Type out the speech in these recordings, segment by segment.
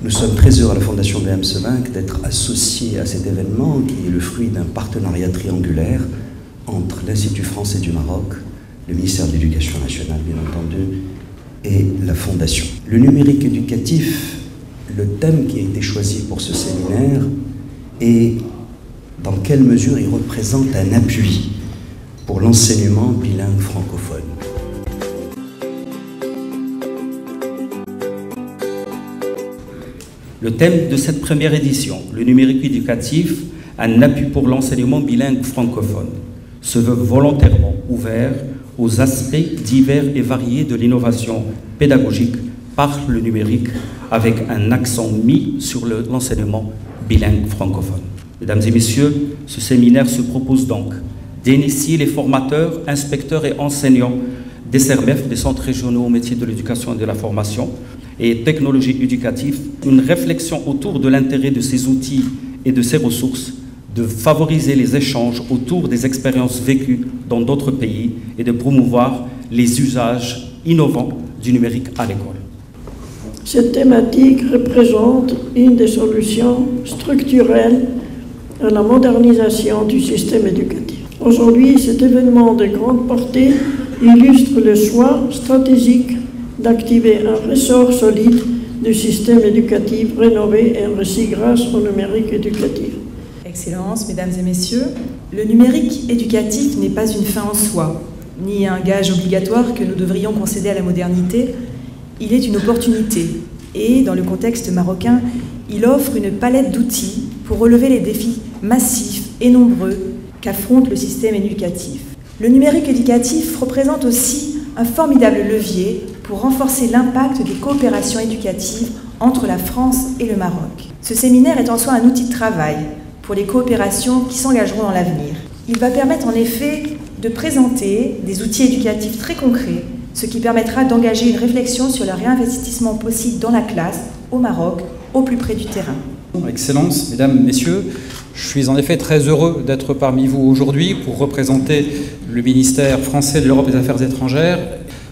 Nous sommes très heureux à la Fondation BM Sevinc d'être associés à cet événement qui est le fruit d'un partenariat triangulaire entre l'Institut français du Maroc, le ministère de l'Éducation nationale bien entendu, et la Fondation. Le numérique éducatif, le thème qui a été choisi pour ce séminaire est dans quelle mesure il représente un appui pour l'enseignement bilingue francophone. Le thème de cette première édition, le numérique éducatif, un appui pour l'enseignement bilingue francophone, se veut volontairement ouvert aux aspects divers et variés de l'innovation pédagogique par le numérique, avec un accent mis sur l'enseignement bilingue francophone. Mesdames et messieurs, ce séminaire se propose donc d'initier les formateurs, inspecteurs et enseignants des CERMEF, des centres régionaux aux métiers de l'éducation et de la formation, et technologies éducatives, une réflexion autour de l'intérêt de ces outils et de ces ressources, de favoriser les échanges autour des expériences vécues dans d'autres pays et de promouvoir les usages innovants du numérique à l'école. Cette thématique représente une des solutions structurelles à la modernisation du système éducatif. Aujourd'hui, cet événement de grande portée illustre le choix stratégique d'activer un ressort solide du système éducatif rénové et enrichi grâce au numérique éducatif. Excellences, Mesdames et Messieurs, le numérique éducatif n'est pas une fin en soi, ni un gage obligatoire que nous devrions concéder à la modernité. Il est une opportunité et, dans le contexte marocain, il offre une palette d'outils pour relever les défis massifs et nombreux qu'affronte le système éducatif. Le numérique éducatif représente aussi un formidable levier pour renforcer l'impact des coopérations éducatives entre la France et le Maroc. Ce séminaire est en soi un outil de travail pour les coopérations qui s'engageront dans l'avenir. Il va permettre en effet de présenter des outils éducatifs très concrets, ce qui permettra d'engager une réflexion sur le réinvestissement possible dans la classe, au Maroc, au plus près du terrain. Excellences, Mesdames, Messieurs, je suis en effet très heureux d'être parmi vous aujourd'hui pour représenter le ministère français de l'Europe et des Affaires étrangères.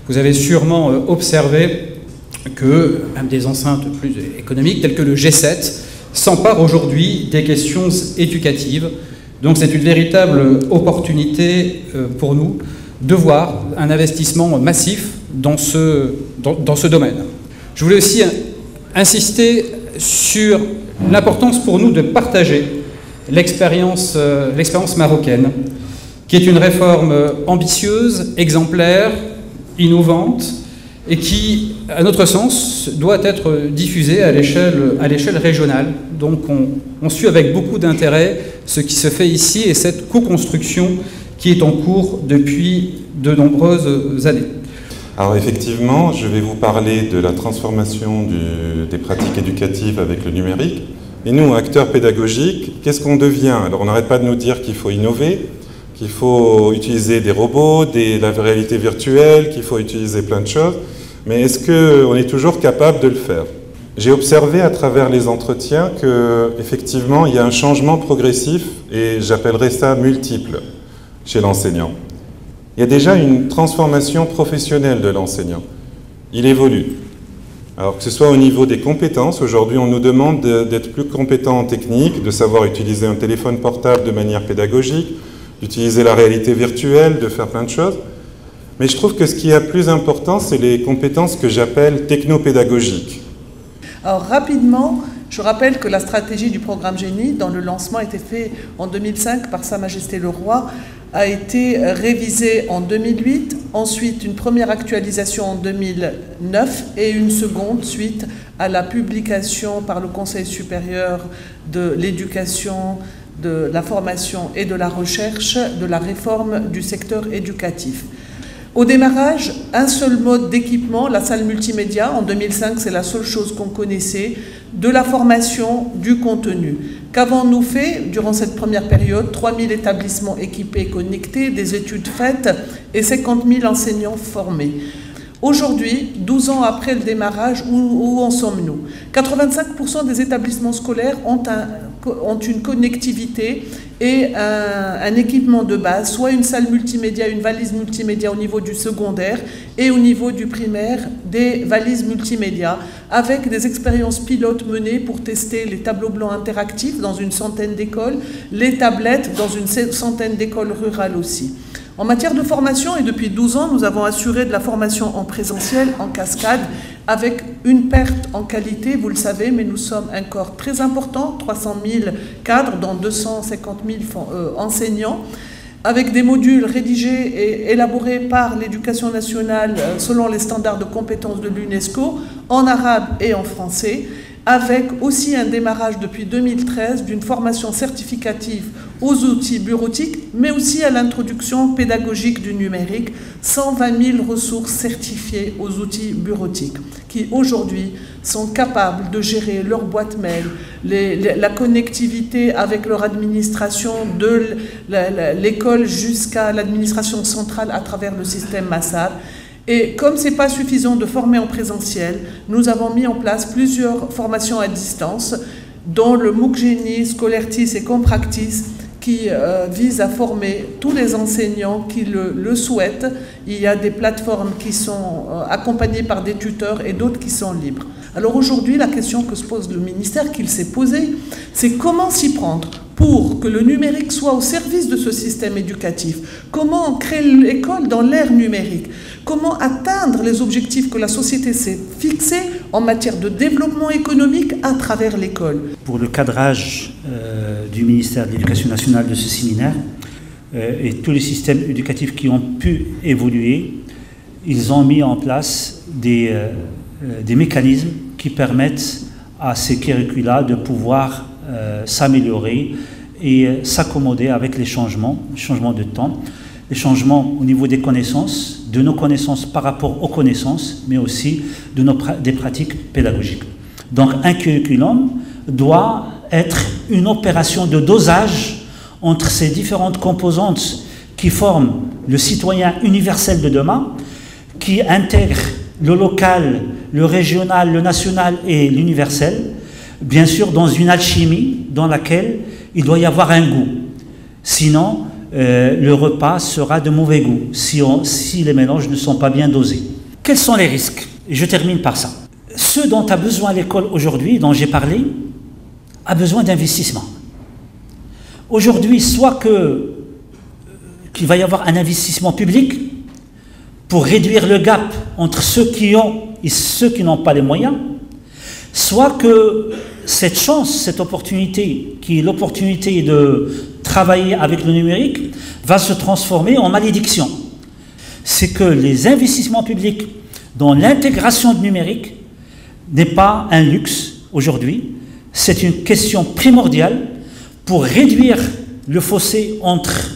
Vous avez sûrement observé que même des enceintes plus économiques, telles que le G7, s'emparent aujourd'hui des questions éducatives. Donc c'est une véritable opportunité pour nous de voir un investissement massif dans ce domaine. Je voulais aussi insister sur l'importance pour nous de partager l'expérience marocaine, qui est une réforme ambitieuse, exemplaire, innovante, et qui, à notre sens, doit être diffusée à l'échelle régionale. Donc on suit avec beaucoup d'intérêt ce qui se fait ici et cette co-construction qui est en cours depuis de nombreuses années. Alors effectivement, je vais vous parler de la transformation des pratiques éducatives avec le numérique. Et nous, acteurs pédagogiques, qu'est-ce qu'on devient? Alors on n'arrête pas de nous dire qu'il faut innover, qu'il faut utiliser des robots, la réalité virtuelle, qu'il faut utiliser plein de choses. Mais est-ce qu'on est toujours capable de le faire? J'ai observé à travers les entretiens qu'effectivement, il y a un changement progressif, et j'appellerais ça multiple, chez l'enseignant. Il y a déjà une transformation professionnelle de l'enseignant. Il évolue. Alors que ce soit au niveau des compétences, aujourd'hui on nous demande d'être plus compétent en technique, de savoir utiliser un téléphone portable de manière pédagogique, d'utiliser la réalité virtuelle, de faire plein de choses. Mais je trouve que ce qui est plus important, c'est les compétences que j'appelle technopédagogiques. Alors rapidement, je rappelle que la stratégie du programme Génie, dont le lancement a été fait en 2005 par Sa Majesté le Roi, a été révisée en 2008, ensuite une première actualisation en 2009 et une seconde suite à la publication par le Conseil supérieur de l'éducation, de la formation et de la recherche de la réforme du secteur éducatif. Au démarrage, un seul mode d'équipement, la salle multimédia. En 2005, c'est la seule chose qu'on connaissait, de la formation, du contenu. Qu'avons-nous fait durant cette première période? 3000 établissements équipés, connectés, des études faites et 50 000 enseignants formés. Aujourd'hui, 12 ans après le démarrage, où en sommes-nous? 85% des établissements scolaires ont une connectivité et un équipement de base, soit une salle multimédia, une valise multimédia au niveau du secondaire et au niveau du primaire, des valises multimédia, avec des expériences pilotes menées pour tester les tableaux blancs interactifs dans une centaine d'écoles, les tablettes dans une centaine d'écoles rurales aussi. En matière de formation, et depuis 12 ans, nous avons assuré de la formation en présentiel, en cascade, avec une perte en qualité, vous le savez, mais nous sommes un corps très important, 300 000 cadres, dont 250 000 enseignants, avec des modules rédigés et élaborés par l'Éducation nationale selon les standards de compétences de l'UNESCO, en arabe et en français, avec aussi un démarrage depuis 2013 d'une formation certificative aux outils bureautiques, mais aussi à l'introduction pédagogique du numérique, 120 000 ressources certifiées aux outils bureautiques, qui aujourd'hui sont capables de gérer leur boîte mail, la connectivité avec leur administration, de l'école jusqu'à l'administration centrale à travers le système Massal. Et comme ce n'est pas suffisant de former en présentiel, nous avons mis en place plusieurs formations à distance, dont le MOOC Génie, Scholertis et Compractis, qui vise à former tous les enseignants qui le souhaitent. Il y a des plateformes qui sont accompagnées par des tuteurs et d'autres qui sont libres. Alors aujourd'hui, la question que se pose le ministère, qu'il s'est posée, c'est comment s'y prendre pour que le numérique soit au service de ce système éducatif. Comment créer l'école dans l'ère numérique? Comment atteindre les objectifs que la société s'est fixés en matière de développement économique à travers l'école? Pour le cadrage du ministère de l'Éducation nationale de ce séminaire et tous les systèmes éducatifs qui ont pu évoluer, ils ont mis en place des mécanismes qui permettent à ces curricula de pouvoir s'améliorer et s'accommoder avec les changements de temps, les changements au niveau des connaissances, de nos connaissances par rapport aux connaissances, mais aussi des pratiques pédagogiques. Donc un curriculum doit être une opération de dosage entre ces différentes composantes qui forment le citoyen universel de demain, qui intègre le local, le régional, le national et l'universel, bien sûr dans une alchimie dans laquelle il doit y avoir un goût. Sinon, le repas sera de mauvais goût, si les mélanges ne sont pas bien dosés. Quels sont les risques? Et je termine par ça. Ce dont a besoin l'école aujourd'hui, dont j'ai parlé, a besoin d'investissement. Aujourd'hui, soit qu'il va y avoir un investissement public pour réduire le gap entre ceux qui ont et ceux qui n'ont pas les moyens, soit que cette chance, cette opportunité, qui est l'opportunité de travailler avec le numérique, va se transformer en malédiction. C'est que les investissements publics dans l'intégration du numérique n'est pas un luxe aujourd'hui, c'est une question primordiale pour réduire le fossé entre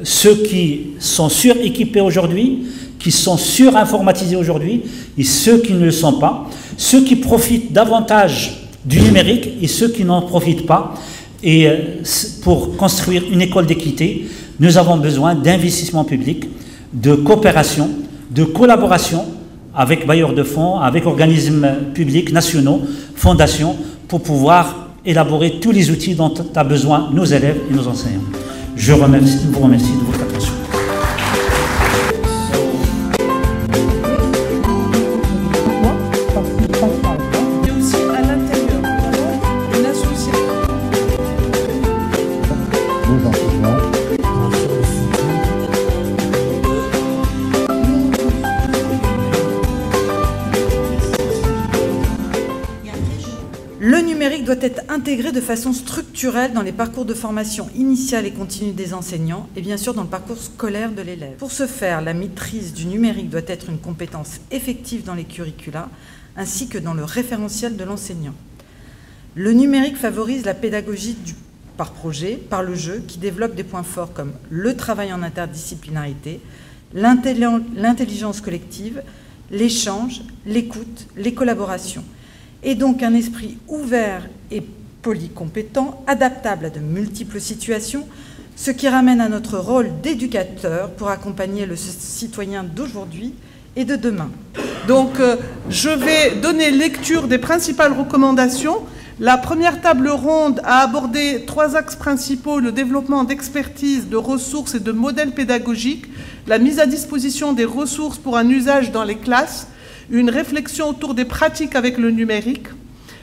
ceux qui sont suréquipés aujourd'hui, qui sont surinformatisés aujourd'hui, et ceux qui ne le sont pas, ceux qui profitent davantage du numérique et ceux qui n'en profitent pas. Et pour construire une école d'équité, nous avons besoin d'investissements publics, de coopération, de collaboration avec bailleurs de fonds, avec organismes publics, nationaux, fondations, pour pouvoir élaborer tous les outils dont ont besoin nos élèves et nos enseignants. Je vous remercie de votre attention. Le numérique doit être intégré de façon structurelle dans les parcours de formation initiale et continue des enseignants et bien sûr dans le parcours scolaire de l'élève. Pour ce faire, la maîtrise du numérique doit être une compétence effective dans les curricula ainsi que dans le référentiel de l'enseignant. Le numérique favorise la pédagogie par projet, par le jeu, qui développe des points forts comme le travail en interdisciplinarité, l'intelligence collective, l'échange, l'écoute, les collaborations. Et donc un esprit ouvert et polycompétent, adaptable à de multiples situations, ce qui ramène à notre rôle d'éducateur pour accompagner le citoyen d'aujourd'hui et de demain. Donc, je vais donner lecture des principales recommandations. La première table ronde a abordé 3 axes principaux: le développement d'expertise, de ressources et de modèles pédagogiques, la mise à disposition des ressources pour un usage dans les classes, une réflexion autour des pratiques avec le numérique.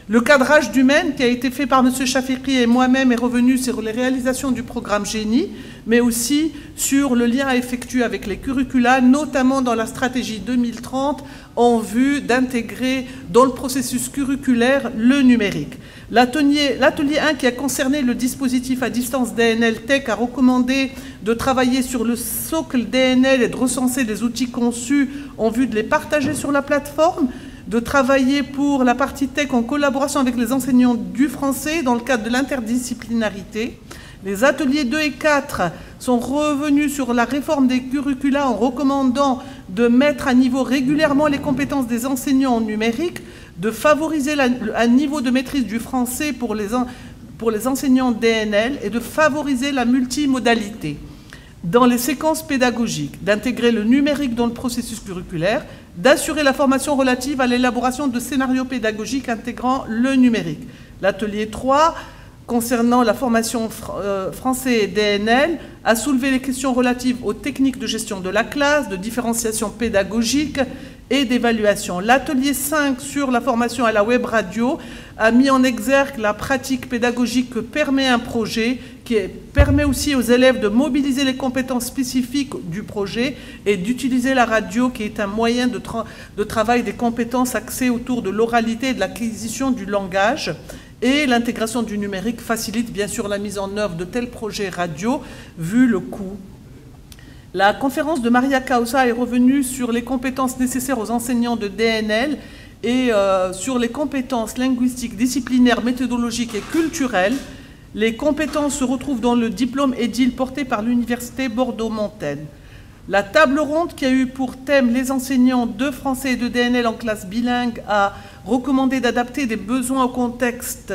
Le cadrage du MEN, qui a été fait par M. Chafiri et moi-même, est revenu sur les réalisations du programme Génie, mais aussi sur le lien à effectuer avec les curricula, notamment dans la stratégie 2030, en vue d'intégrer dans le processus curriculaire le numérique. L'atelier 1, qui a concerné le dispositif à distance DNL Tech, a recommandé de travailler sur le socle DNL et de recenser les outils conçus en vue de les partager sur la plateforme, de travailler pour la partie tech en collaboration avec les enseignants du français dans le cadre de l'interdisciplinarité. Les ateliers 2 et 4 sont revenus sur la réforme des curricula en recommandant de mettre à niveau régulièrement les compétences des enseignants en numérique, de favoriser un niveau de maîtrise du français pour les enseignants DNL et de favoriser la multimodalité dans les séquences pédagogiques, d'intégrer le numérique dans le processus curriculaire, d'assurer la formation relative à l'élaboration de scénarios pédagogiques intégrant le numérique. L'atelier 3, concernant la formation français et DNL, a soulevé les questions relatives aux techniques de gestion de la classe, de différenciation pédagogique et d'évaluation. L'atelier 5 sur la formation à la web radio a mis en exergue la pratique pédagogique que permet un projet, qui permet aussi aux élèves de mobiliser les compétences spécifiques du projet et d'utiliser la radio, qui est un moyen de travail des compétences axées autour de l'oralité et de l'acquisition du langage. Et l'intégration du numérique facilite bien sûr la mise en œuvre de tels projets radio, vu le coût. La conférence de Maria Causa est revenue sur les compétences nécessaires aux enseignants de DNL et sur les compétences linguistiques, disciplinaires, méthodologiques et culturelles. Les compétences se retrouvent dans le diplôme EDIL porté par l'Université Bordeaux-Montaigne. La table ronde, qui a eu pour thème les enseignants de français et de DNL en classe bilingue, a recommandé d'adapter des besoins au contexte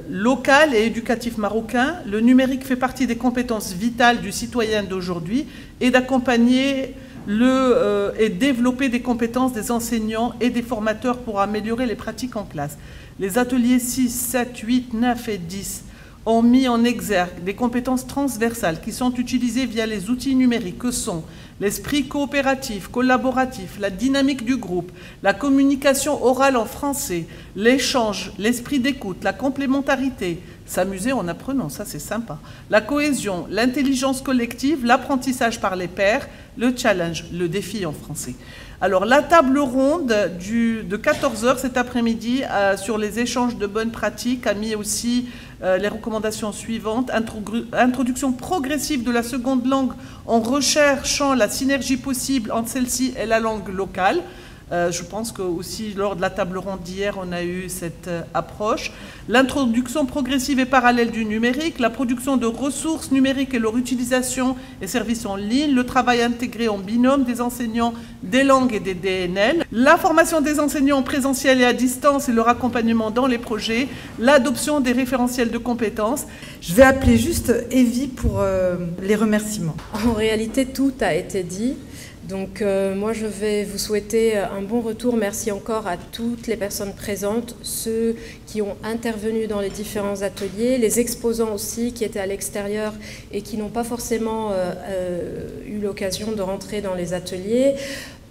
local et éducatif marocain. Le numérique fait partie des compétences vitales du citoyen d'aujourd'hui et d'accompagner et développer des compétences des enseignants et des formateurs pour améliorer les pratiques en classe. Les ateliers 6, 7, 8, 9 et 10 ont mis en exergue des compétences transversales qui sont utilisées via les outils numériques que sont l'esprit coopératif, collaboratif, la dynamique du groupe, la communication orale en français, l'échange, l'esprit d'écoute, la complémentarité, s'amuser en apprenant, ça c'est sympa, la cohésion, l'intelligence collective, l'apprentissage par les pairs, le challenge, le défi en français. Alors la table ronde de 14 h cet après-midi sur les échanges de bonnes pratiques a mis aussi les recommandations suivantes. Introduction progressive de la seconde langue en recherchant la synergie possible entre celle-ci et la langue locale. Je pense que aussi lors de la table ronde d'hier, on a eu cette approche. L'introduction progressive et parallèle du numérique, la production de ressources numériques et leur utilisation et services en ligne, le travail intégré en binôme des enseignants des langues et des DNL, la formation des enseignants en présentiel et à distance et leur accompagnement dans les projets, l'adoption des référentiels de compétences. Je vais appeler juste Evie pour les remerciements. En réalité, tout a été dit. Donc moi je vais vous souhaiter un bon retour. Merci encore à toutes les personnes présentes, ceux qui ont intervenu dans les différents ateliers, les exposants aussi qui étaient à l'extérieur et qui n'ont pas forcément eu l'occasion de rentrer dans les ateliers,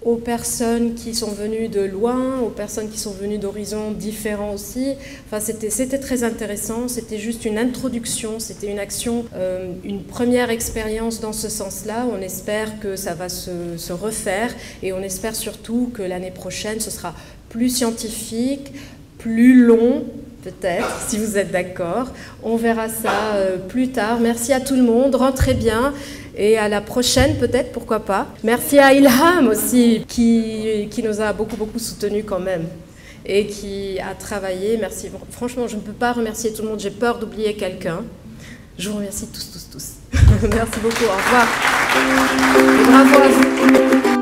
aux personnes qui sont venues de loin, aux personnes qui sont venues d'horizons différents aussi. Enfin, c'était très intéressant, c'était juste une introduction, c'était une action, une première expérience dans ce sens-là. On espère que ça va se refaire et on espère surtout que l'année prochaine, ce sera plus scientifique, plus long, peut-être, si vous êtes d'accord. On verra ça plus tard. Merci à tout le monde, rentrez bien. Et à la prochaine, peut-être, pourquoi pas. Merci à Ilham aussi, qui nous a beaucoup soutenus quand même et qui a travaillé. Merci. Franchement, je ne peux pas remercier tout le monde. J'ai peur d'oublier quelqu'un. Je vous remercie tous. Merci beaucoup. Au revoir. Et bravo à vous.